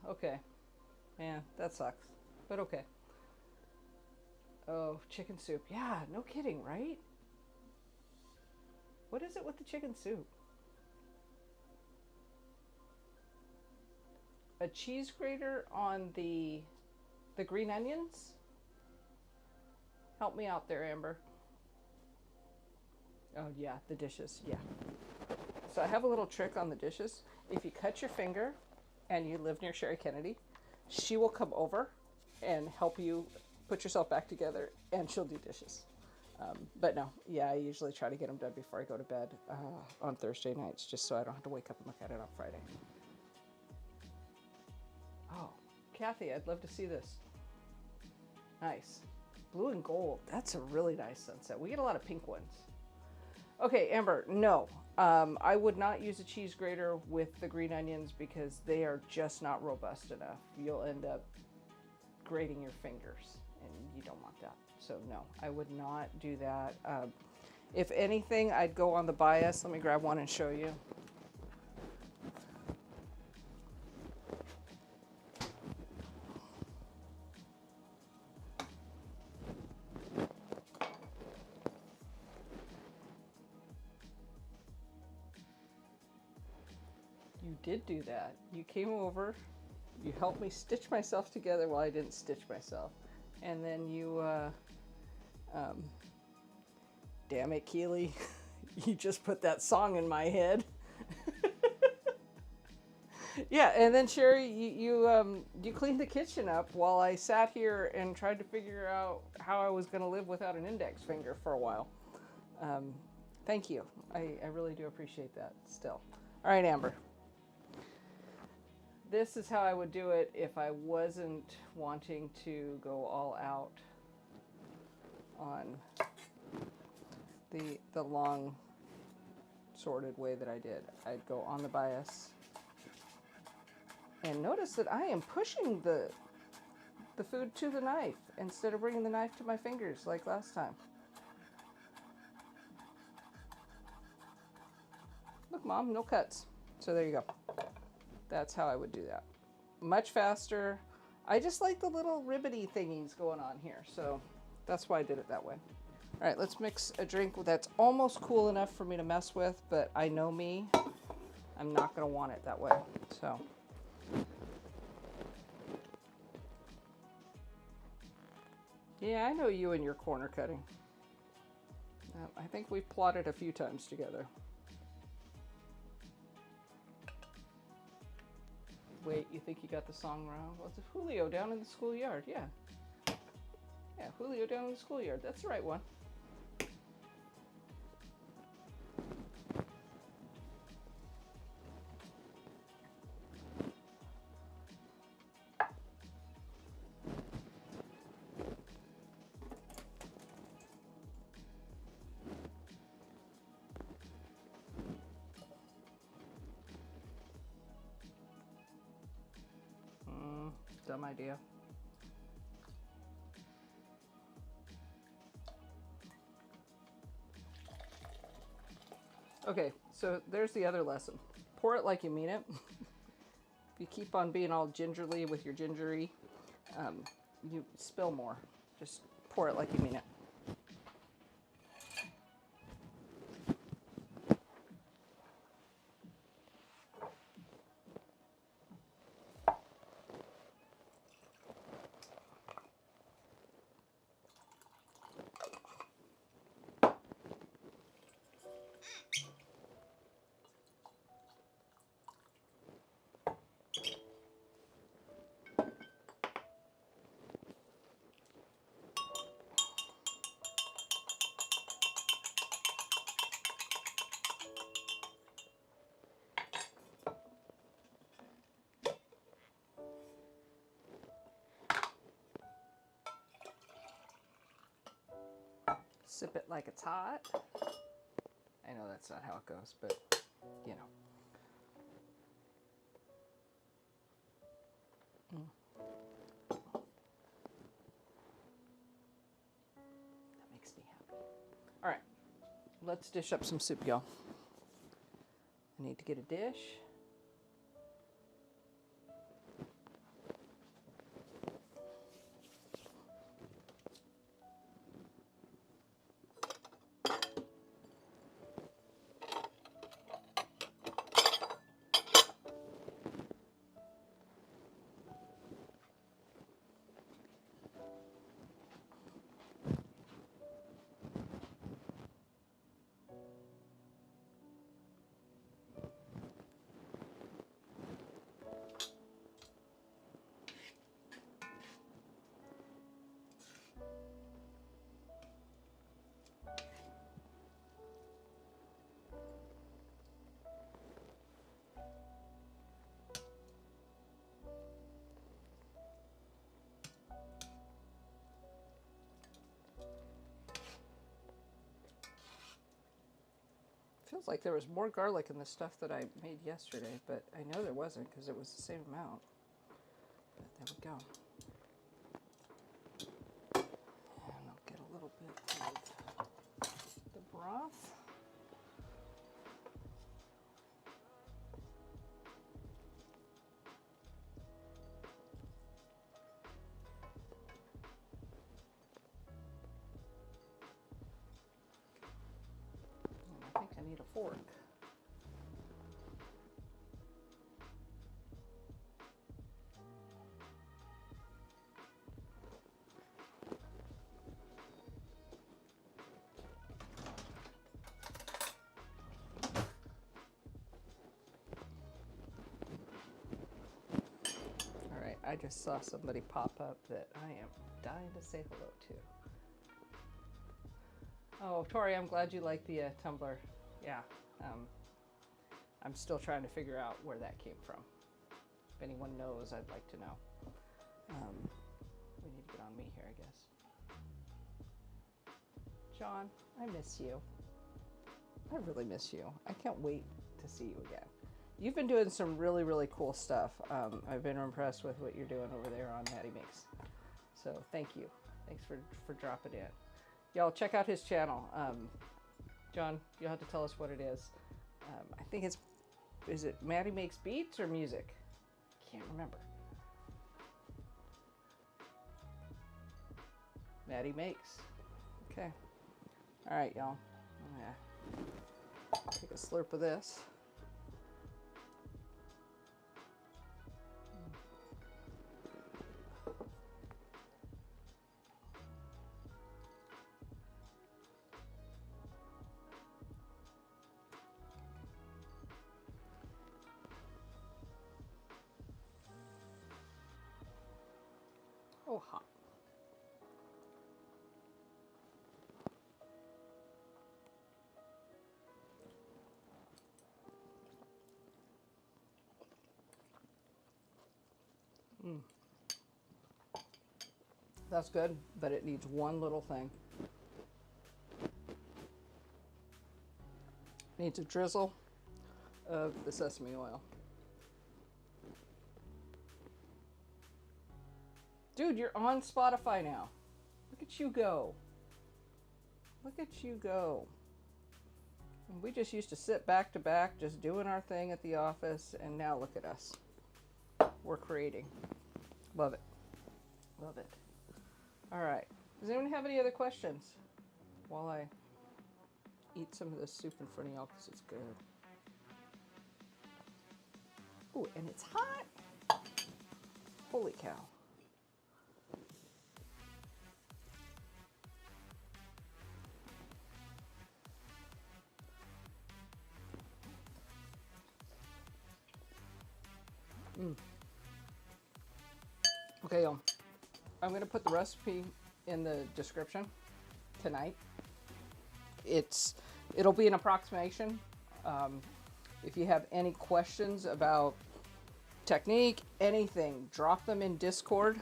Okay. Man, that sucks, but okay. Oh, chicken soup. Yeah, no kidding, right? What is it with the chicken soup? A cheese grater on the green onions? Help me out there, Amber. Oh yeah, the dishes, yeah. So I have a little trick on the dishes. If you cut your finger and you live near Sherry Kennedy, she will come over and help you put yourself back together, and she'll do dishes. But no, yeah, I usually try to get them done before I go to bed on Thursday nights, just so I don't have to wake up and look at it on Friday. Oh, Kathy, I'd love to see this. Nice. Blue and gold. That's a really nice sunset. We get a lot of pink ones. Okay, Amber, no. I would not use a cheese grater with the green onions because they are just not robust enough. You'll end up grating your fingers, and you don't want that. So no, I would not do that. If anything, I'd go on the bias. Let me grab one and show you. You did do that. You came over, you helped me stitch myself together. Well, I didn't stitch myself. And then you, damn it, Keely, you just put that song in my head. Yeah, and then Sherry, you cleaned the kitchen up while I sat here and tried to figure out how I was going to live without an index finger for a while. Thank you. I really do appreciate that still. All right, Amber. This is how I would do it if I wasn't wanting to go all out on the long sorted way that I did. I'd go on the bias. And notice that I am pushing the food to the knife instead of bringing the knife to my fingers like last time. Look, Mom, no cuts. So there you go. That's how I would do that. Much faster. I just like the little ribbity thingies going on here. So that's why I did it that way. All right, let's mix a drink that's almost cool enough for me to mess with, but I know me, I'm not gonna want it that way, so. Yeah, I know you and your corner cutting. I think we've plotted a few times together. Wait, you think you got the song wrong? Well, it's Julio down in the schoolyard, yeah. Yeah, Julio down in the schoolyard, that's the right one. Dumb idea. Okay, so there's the other lesson. Pour it like you mean it. If you keep on being all gingerly with your gingery, you spill more. Just pour it like you mean it. Sip it like it's hot. I know that's not how it goes, but you know. That makes me happy. All right, let's dish up some soup, y'all. I need to get a dish. Feels like there was more garlic in the stuff that I made yesterday, but I know there wasn't because it was the same amount. But there we go. And I'll get a little bit of the broth. And I think I need a fork. I just saw somebody pop up that I am dying to say hello to. Oh, Tori, I'm glad you like the tumbler. Yeah, I'm still trying to figure out where that came from. If anyone knows, I'd like to know. We need to get on me here, I guess. John, I miss you. I really miss you. I can't wait to see you again. You've been doing some really, really cool stuff. I've been impressed with what you're doing over there on Maddie Makes. So thank you. Thanks for dropping in. Y'all check out his channel. John, you'll have to tell us what it is. I think is it Maddie Makes Beats or Music? Can't remember. Maddie Makes. Okay. All right, y'all. I'm gonna take a slurp of this. Oh, hot. That's good, but it needs one little thing. It needs a drizzle of the sesame oil. Dude, you're on Spotify now. Look at you go. Look at you go. And we just used to sit back to back, just doing our thing at the office, and now look at us. We're creating. Love it. Love it. All right. Does anyone have any other questions while I eat some of this soup in front of y'all because it's good? Ooh, and it's hot. Holy cow. Okay, y'all. I'm going to put the recipe in the description tonight. It'll be an approximation. If you have any questions about technique, anything, drop them in Discord.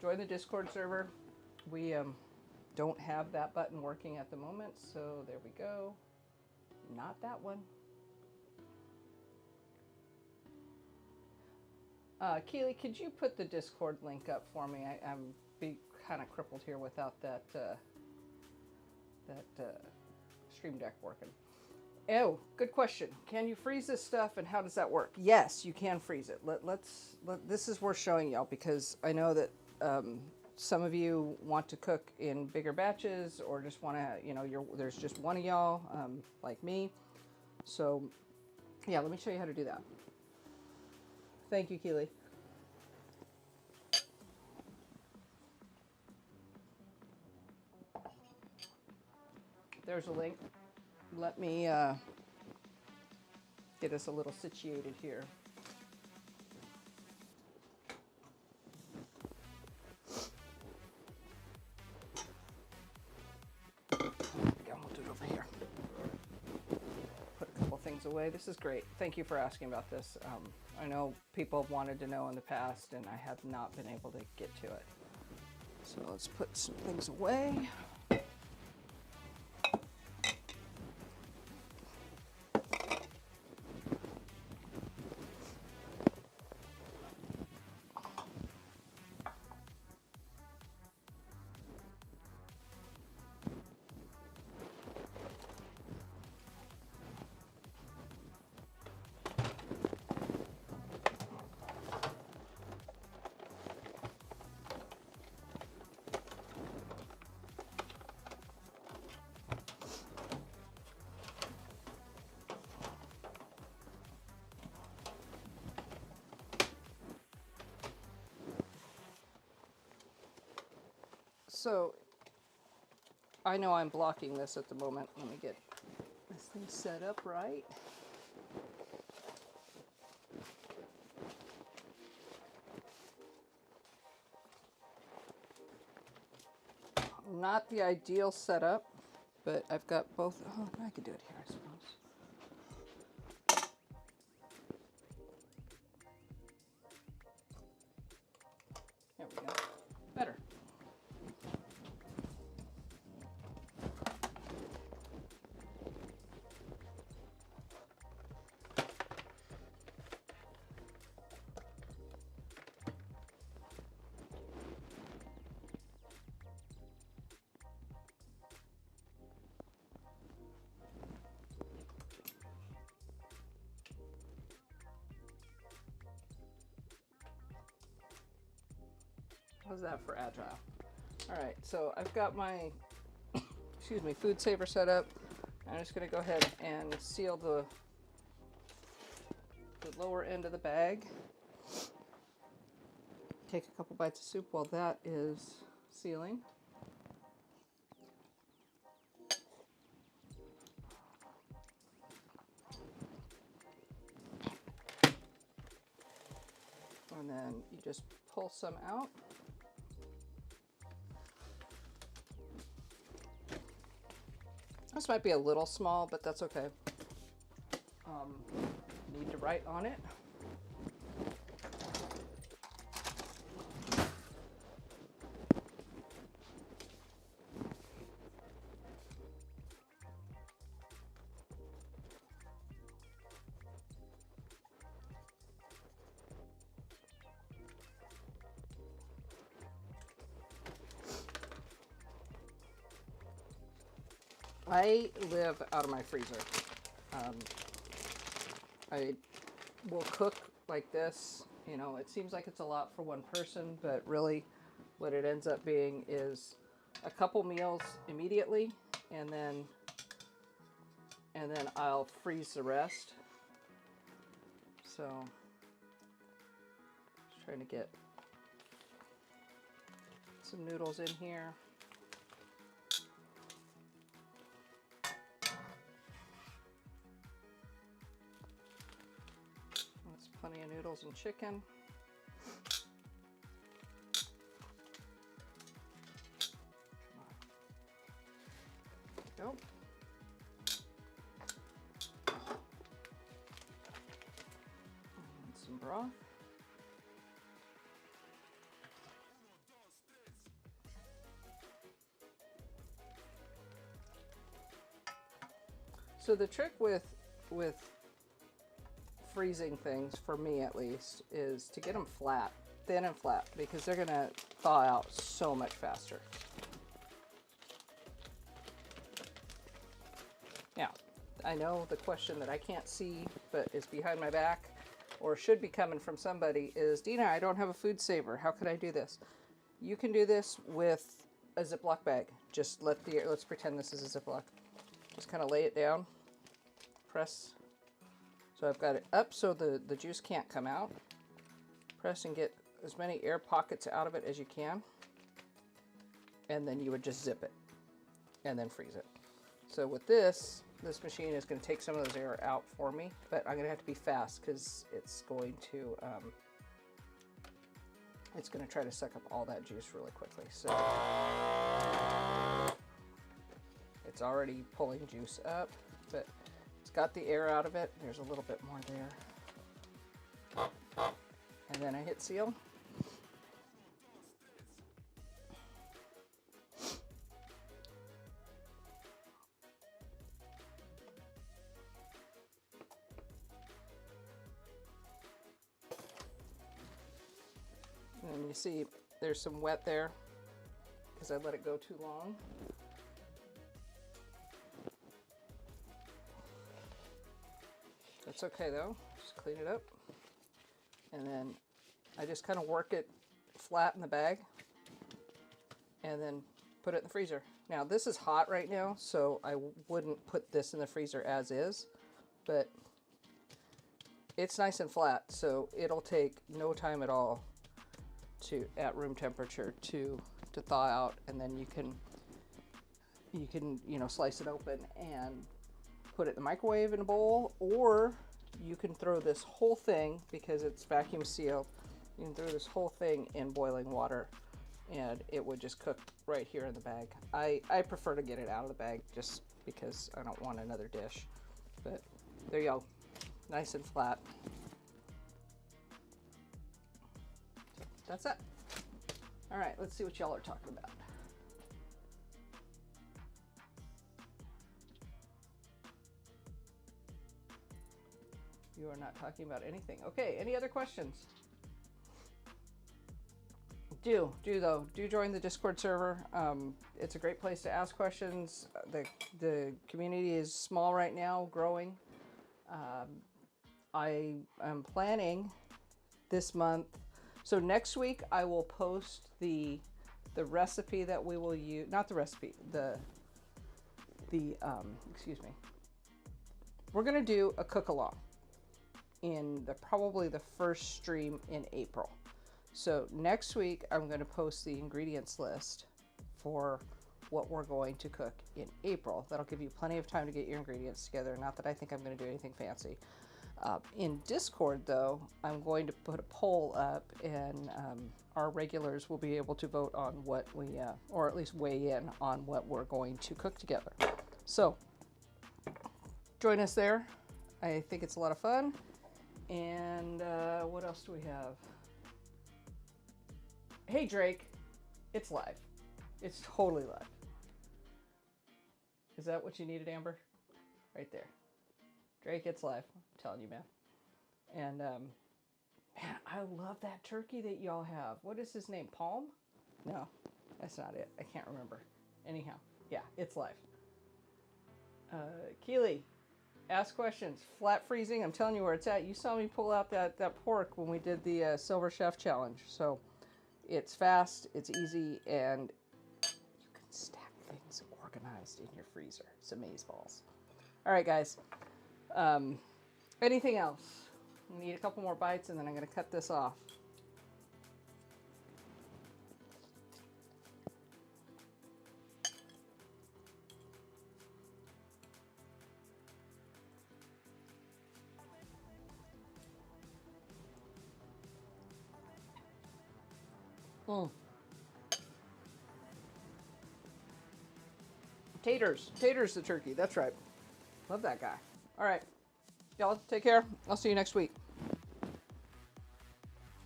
Join the Discord server. We don't have that button working at the moment, so there we go. Not that one. Keely, could you put the Discord link up for me? I'm kind of crippled here without that Stream Deck working. Oh, good question. Can you freeze this stuff, and how does that work? Yes, you can freeze it. This is worth showing y'all because I know that some of you want to cook in bigger batches or just want to, there's just one of y'all like me. So, yeah, let me show you how to do that. Thank you, Keely. There's a link. Let me get us a little situated here. We'll do it over here. Put a couple things away. This is great. Thank you for asking about this. I know people have wanted to know in the past, and I have not been able to get to it. So let's put some things away. So, I know I'm blocking this at the moment. Let me get this thing set up right. Not the ideal setup, but I've got both. Oh, I could do it here, I suppose. There we go. Better. How's that for agile? All right, so I've got my, excuse me, food saver set up. I'm just gonna go ahead and seal the lower end of the bag. Take a couple bites of soup while that is sealing. And then you just pull some out. This might be a little small, but that's okay. Need to write on it. I live out of my freezer. I will cook like this. You know, it seems like it's a lot for one person, but really what it ends up being is a couple meals immediately, and then I'll freeze the rest. So, just trying to get some noodles in here. That's plenty of noodles and chicken. Come on. Go. And some broth. So the trick with freezing things, for me at least, is to get them flat, thin and flat, because they're gonna thaw out so much faster. Now, I know the question that I can't see but is behind my back, or should be coming from somebody, is, Dina, I don't have a food saver. How could I do this? You can do this with a Ziploc bag. Just let's pretend this is a Ziploc. Just kind of lay it down, press. So I've got it up so the juice can't come out. Press and get as many air pockets out of it as you can. And then you would just zip it and then freeze it. So with this machine is going to take some of those air out for me, but I'm going to have to be fast because it's going to try to suck up all that juice really quickly. So it's already pulling juice up, but it's got the air out of it. There's a little bit more there. And then I hit seal. And you see there's some wet there because I let it go too long. That's okay though, just clean it up. And then I just kind of work it flat in the bag and then put it in the freezer. Now this is hot right now, so I wouldn't put this in the freezer as is, but it's nice and flat, so it'll take no time at all at room temperature to thaw out, and then you can slice it open and put it in the microwave in a bowl, or you can throw this whole thing, because it's vacuum sealed, you can throw this whole thing in boiling water and it would just cook right here in the bag. I prefer to get it out of the bag just because I don't want another dish, but there you go, nice and flat. That's it. All right, let's see what y'all are talking about. You are not talking about anything. Okay, any other questions? Do join the Discord server. It's a great place to ask questions. The community is small right now, growing. I am planning this month. So next week I will post the recipe that we will use. Not the recipe. Excuse me. We're gonna do a cook along in probably the first stream in April. So next week I'm going to post the ingredients list for what we're going to cook in April. That'll give you plenty of time to get your ingredients together. Not that I think I'm going to do anything fancy. In Discord though, I'm going to put a poll up, and our regulars will be able to vote on what we, or at least weigh in on what we're going to cook together. So join us there. I think it's a lot of fun. And what else do we have? Hey Drake, it's live. It's totally live. Is that what you needed, Amber? Right there. Drake, it's live. I'm telling you, man. And man, I love that turkey that y'all have. What is his name? Palm? No, that's not it. I can't remember. Anyhow, yeah, it's live. Keely, ask questions. Flat freezing, I'm telling you where it's at. You saw me pull out that pork when we did the Silver Chef Challenge. So it's fast, it's easy, and you can stack things organized in your freezer. It's amazeballs. All right, guys. Anything else? I need a couple more bites, and then I'm going to cut this off. Taters the turkey. That's right. Love that guy. All right. Y'all take care. I'll see you next week.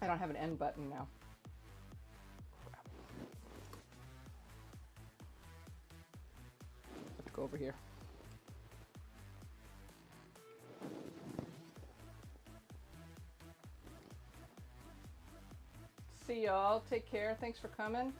I don't have an end button now. Crap. Let's go over here. See y'all. Take care. Thanks for coming.